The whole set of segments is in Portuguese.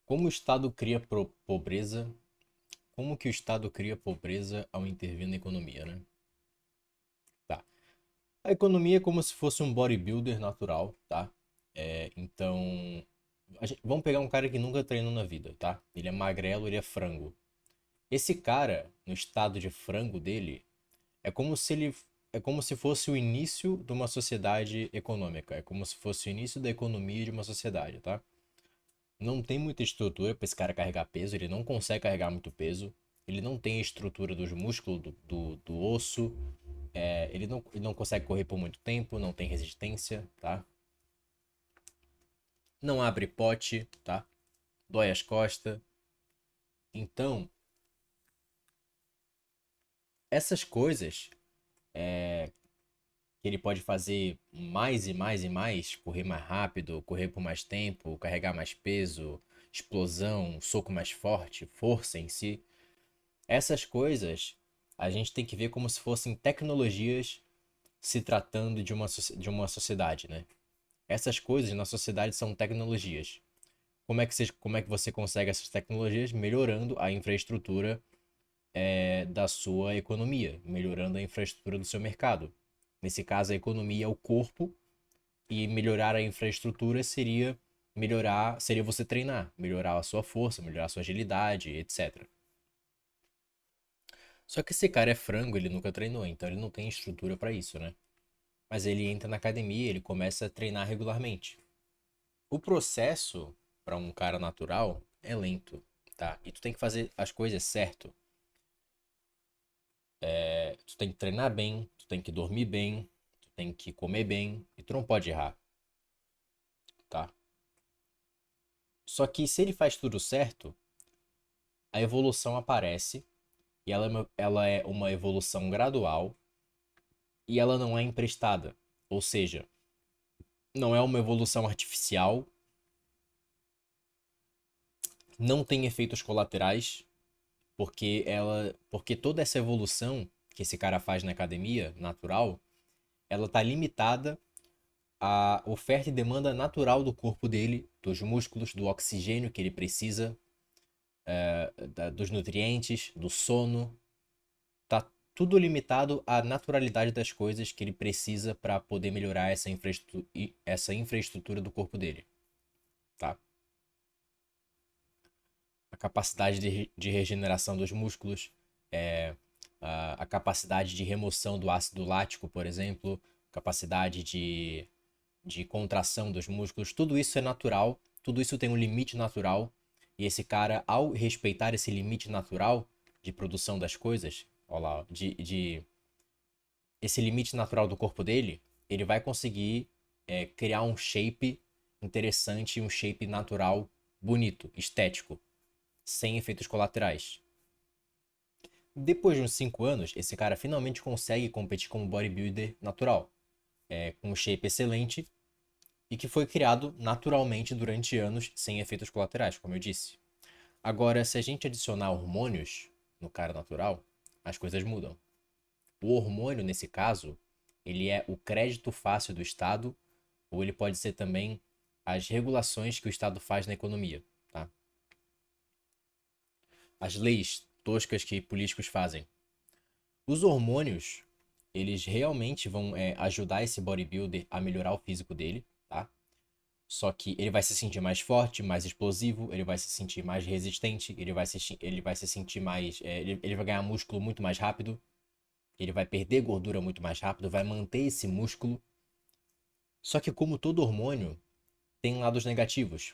Como o Estado cria pobreza? Como que o Estado cria pobreza ao intervir na economia, né? Tá. A economia é como se fosse um bodybuilder natural, tá? Então, vamos pegar um cara que nunca treinou na vida, tá? Ele é magrelo, ele é frango. Esse cara, no estado de frango dele, é como se fosse o início de uma sociedade econômica, é como se fosse o início da economia de uma sociedade, tá? Não tem muita estrutura para esse cara carregar peso, ele não consegue carregar muito peso, ele não tem a estrutura dos músculos do osso, ele não consegue correr por muito tempo, não tem resistência, tá? Não abre pote, tá? Dói as costas. Então, essas coisas que ele pode fazer mais e mais e mais, correr mais rápido, correr por mais tempo, carregar mais peso, explosão, soco mais forte, força em si. Essas coisas a gente tem que ver como se fossem tecnologias se tratando de uma sociedade, né? Essas coisas na sociedade são tecnologias. Como é que você consegue essas tecnologias? Melhorando a infraestrutura da sua economia, melhorando a infraestrutura do seu mercado. Nesse caso, a economia é o corpo e melhorar a infraestrutura seria você treinar, melhorar a sua força, melhorar a sua agilidade, etc. Só que esse cara é frango, ele nunca treinou, então ele não tem estrutura para isso, né? Mas ele entra na academia, ele começa a treinar regularmente. O processo para um cara natural é lento, tá? E tu tem que fazer as coisas certo. Tu tem que treinar bem, tu tem que dormir bem, tu tem que comer bem e tu não pode errar, tá? Só que se ele faz tudo certo, a evolução aparece e ela é uma evolução gradual e ela não é emprestada. Ou seja, não é uma evolução artificial, não tem efeitos colaterais, porque toda essa evolução que esse cara faz na academia, natural, ela tá limitada à oferta e demanda natural do corpo dele, dos músculos, do oxigênio que ele precisa, dos nutrientes, do sono. Tá tudo limitado à naturalidade das coisas que ele precisa para poder melhorar essa infraestrutura do corpo dele, tá? A capacidade de regeneração dos músculos, é, a capacidade de remoção do ácido lático, por exemplo, capacidade de contração dos músculos, tudo isso é natural, tudo isso tem um limite natural, e esse cara, ao respeitar esse limite natural de produção das coisas, ó lá, esse limite natural do corpo dele, ele vai conseguir criar um shape interessante, um shape natural, bonito, estético, sem efeitos colaterais. Depois de uns 5 anos, esse cara finalmente consegue competir como bodybuilder natural, com um shape excelente e que foi criado naturalmente durante anos sem efeitos colaterais, como eu disse. Agora, se a gente adicionar hormônios no cara natural, as coisas mudam. O hormônio, nesse caso, ele é o crédito fácil do Estado, ou ele pode ser também as regulações que o Estado faz na economia, tá? As leis toscas que políticos fazem. Os hormônios, eles realmente vão ajudar esse bodybuilder a melhorar o físico dele, tá? Só que ele vai se sentir mais forte, mais explosivo, ele vai se sentir mais resistente, ele vai se sentir mais. Ele vai ganhar músculo muito mais rápido, ele vai perder gordura muito mais rápido, vai manter esse músculo. Só que, como todo hormônio, tem lados negativos.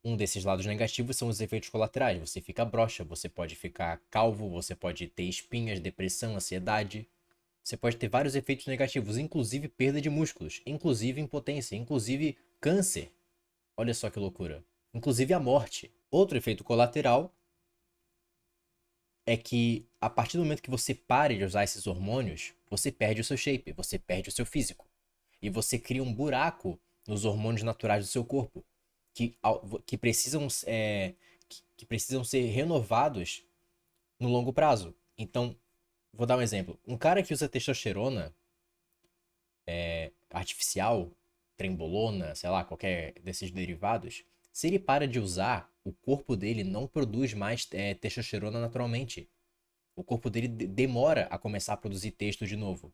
Um desses lados negativos são os efeitos colaterais. Você fica broxa, você pode ficar calvo, você pode ter espinhas, depressão, ansiedade. Você pode ter vários efeitos negativos, inclusive perda de músculos, inclusive impotência, inclusive câncer. Olha só que loucura. Inclusive a morte. Outro efeito colateral é que a partir do momento que você pare de usar esses hormônios, você perde o seu shape, você perde o seu físico. E você cria um buraco nos hormônios naturais do seu corpo, que precisam, que precisam ser renovados no longo prazo. Então, vou dar um exemplo. Um cara que usa testosterona artificial, trembolona, sei lá, qualquer desses derivados, Se ele para de usar, o corpo dele não produz mais testosterona naturalmente. O corpo dele demora a começar a produzir testo de novo.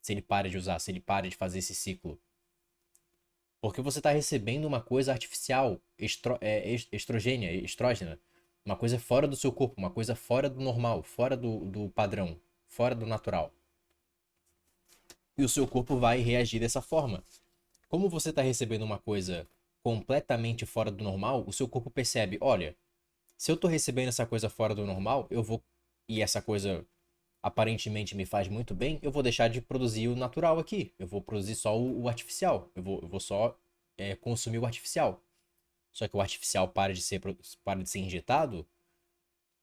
Se ele para de usar, se ele para de fazer esse ciclo. Porque você está recebendo uma coisa artificial, estrogênia, estrógena. Uma coisa fora do seu corpo, uma coisa fora do normal, fora do padrão, fora do natural. E o seu corpo vai reagir dessa forma. Como você está recebendo uma coisa completamente fora do normal, o seu corpo percebe, olha, se eu estou recebendo essa coisa fora do normal, eu vou e essa coisa aparentemente me faz muito bem, eu vou deixar de produzir o natural aqui. Eu vou produzir só o artificial. Eu vou só consumir o artificial. Só que o artificial para de ser injetado,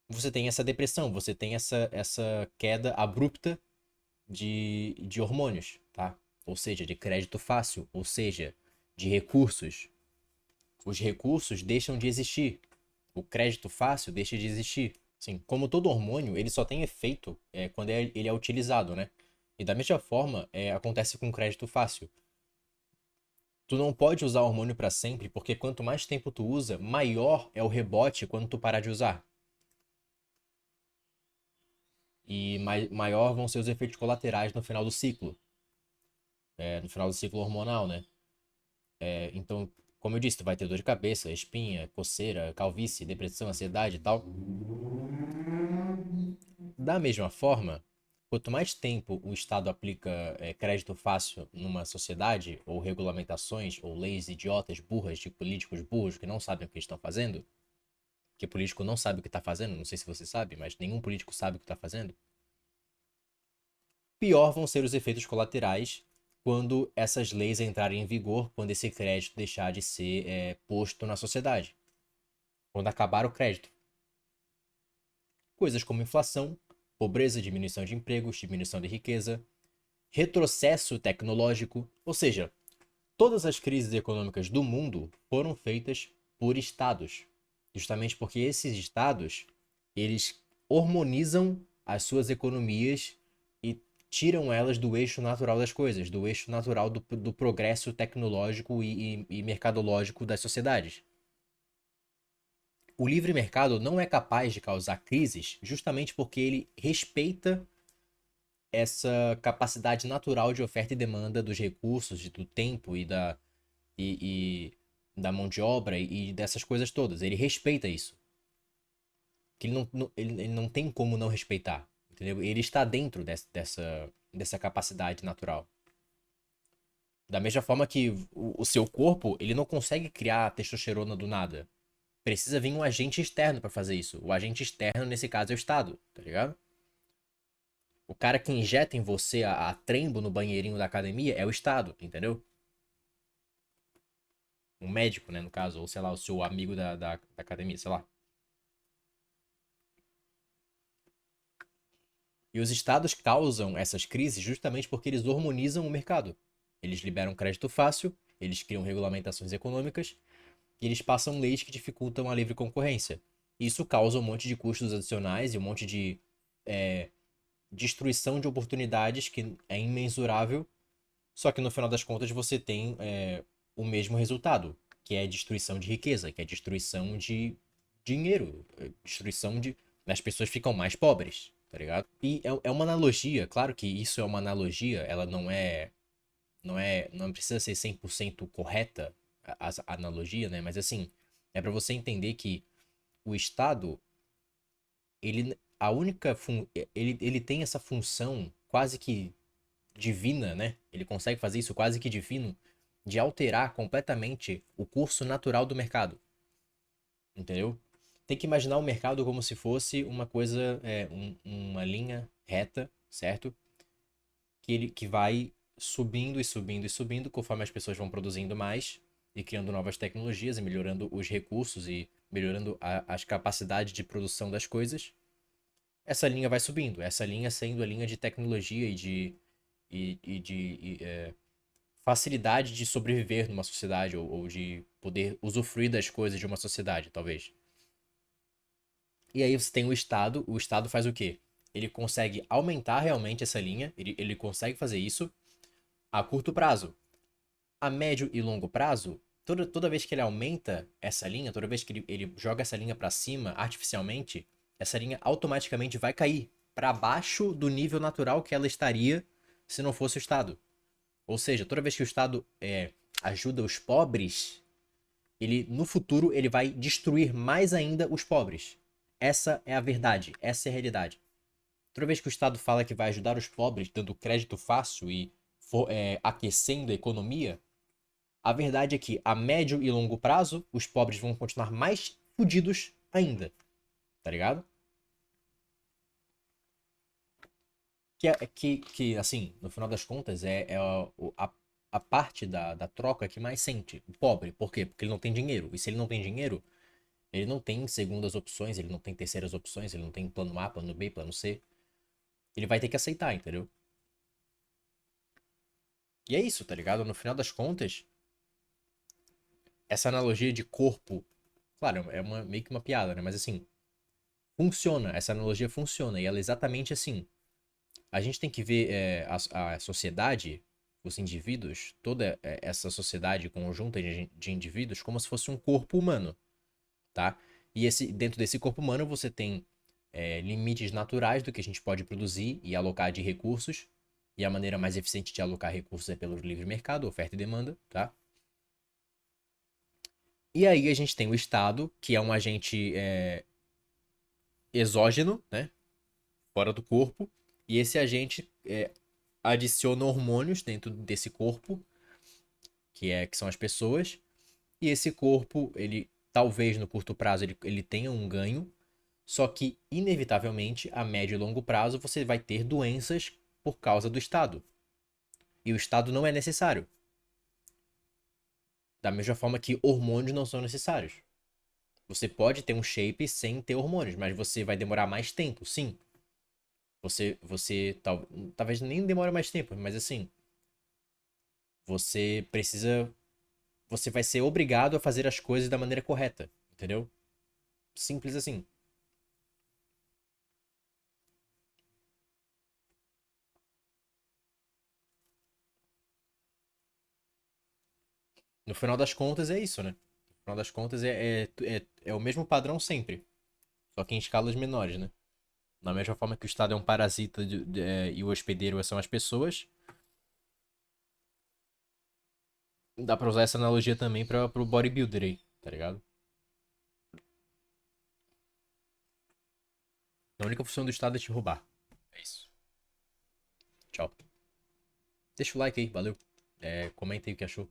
você tem essa depressão, você tem essa queda abrupta de hormônios, tá? Ou seja, de crédito fácil, ou seja, de recursos. Os recursos deixam de existir. O crédito fácil deixa de existir. Sim, como todo hormônio, ele só tem efeito quando ele é utilizado, né? E da mesma forma, acontece com crédito fácil. Tu não pode usar hormônio para sempre, porque quanto mais tempo tu usa, maior é o rebote quando tu parar de usar. E maior vão ser os efeitos colaterais no final do ciclo. No final do ciclo hormonal, né? Então, como eu disse, tu vai ter dor de cabeça, espinha, coceira, calvície, depressão, ansiedade e tal. Da mesma forma, quanto mais tempo o Estado aplica crédito fácil numa sociedade, ou regulamentações, ou leis idiotas, burras, de políticos burros que não sabem o que estão fazendo, que político não sabe o que está fazendo, não sei se você sabe, mas nenhum político sabe o que está fazendo, pior vão ser os efeitos colaterais quando essas leis entrarem em vigor, quando esse crédito deixar de ser posto na sociedade, quando acabar o crédito. Coisas como inflação, pobreza, diminuição de empregos, diminuição de riqueza, retrocesso tecnológico, ou seja, todas as crises econômicas do mundo foram feitas por estados, justamente porque esses estados, eles hormonizam as suas economias e tiram elas do eixo natural das coisas, do eixo natural do progresso tecnológico e mercadológico das sociedades. O livre mercado não é capaz de causar crises justamente porque ele respeita essa capacidade natural de oferta e demanda dos recursos, do tempo e da mão de obra e dessas coisas todas. Ele respeita isso. Que ele não tem como não respeitar. Entendeu? Ele está dentro dessa capacidade natural. Da mesma forma que o seu corpo, ele não consegue criar testosterona do nada. Precisa vir um agente externo para fazer isso. O agente externo, nesse caso, é o Estado, tá ligado? O cara que injeta em você a trembo no banheirinho da academia é o Estado, entendeu? Um médico, né, no caso, ou sei lá, o seu amigo da academia, sei lá. E os estados causam essas crises justamente porque eles hormonizam o mercado. Eles liberam crédito fácil, eles criam regulamentações econômicas e eles passam leis que dificultam a livre concorrência. Isso causa um monte de custos adicionais e um monte de destruição de oportunidades que é imensurável. Só que no final das contas você tem o mesmo resultado, que é destruição de riqueza, que é destruição de dinheiro, destruição de. As pessoas ficam mais pobres, tá ligado? E é uma analogia, claro que isso é uma analogia, ela não é. Não precisa ser 100% correta a analogia, né? Mas assim, é para você entender que o Estado, a única. Ele tem essa função quase que divina, né? Ele consegue fazer isso quase que divino, de alterar completamente o curso natural do mercado. Entendeu? Tem que imaginar o mercado como se fosse uma coisa, uma linha reta, certo? Que vai subindo e subindo e subindo conforme as pessoas vão produzindo mais e criando novas tecnologias e melhorando os recursos e melhorando as capacidades de produção das coisas. Essa linha vai subindo, essa linha sendo a linha de tecnologia e de facilidade de sobreviver numa sociedade ou de poder usufruir das coisas de uma sociedade, talvez. E aí você tem o Estado faz o quê? Ele consegue aumentar realmente essa linha, ele consegue fazer isso a curto prazo. A médio e longo prazo, Toda vez que ele aumenta essa linha, toda vez que ele joga essa linha para cima artificialmente, essa linha automaticamente vai cair para baixo do nível natural que ela estaria se não fosse o Estado. Ou seja, toda vez que o Estado ajuda os pobres, ele no futuro ele vai destruir mais ainda os pobres. Essa é a verdade, essa é a realidade. Toda vez que o Estado fala que vai ajudar os pobres, dando crédito fácil e aquecendo a economia, a verdade é que a médio e longo prazo, os pobres vão continuar mais fudidos ainda. Tá ligado? Que assim, no final das contas, a parte da troca que mais sente. O pobre. Por quê? Porque ele não tem dinheiro. E se ele não tem dinheiro, ele não tem segundas opções, ele não tem terceiras opções, ele não tem plano A, plano B, plano C. Ele vai ter que aceitar, entendeu? E é isso, tá ligado? No final das contas, essa analogia de corpo, claro, meio que uma piada, né? Mas assim, funciona, essa analogia funciona, e ela é exatamente assim. A gente tem que ver a sociedade, os indivíduos, toda essa sociedade conjunta de indivíduos como se fosse um corpo humano, tá? E dentro desse corpo humano você tem limites naturais do que a gente pode produzir e alocar de recursos, e a maneira mais eficiente de alocar recursos é pelo livre mercado, oferta e demanda, tá? E aí a gente tem o Estado, que é um agente exógeno, né? Fora do corpo, e esse agente adiciona hormônios dentro desse corpo, que são as pessoas, e esse corpo, ele talvez no curto prazo ele tenha um ganho, só que inevitavelmente a médio e longo prazo você vai ter doenças por causa do Estado. E o Estado não é necessário. Da mesma forma que hormônios não são necessários. Você pode ter um shape sem ter hormônios, mas você vai demorar mais tempo, sim. Talvez nem demore mais tempo, mas assim, você precisa. Você vai ser obrigado a fazer as coisas da maneira correta, entendeu? Simples assim. No final das contas é isso, né? No final das contas é o mesmo padrão sempre, só que em escalas menores, né? Da mesma forma que o Estado é um parasita e o hospedeiro são as pessoas, dá pra usar essa analogia também pro bodybuilder aí, tá ligado? A única função do Estado é te roubar. É isso. Tchau. Deixa o like aí, valeu. Comenta aí o que achou.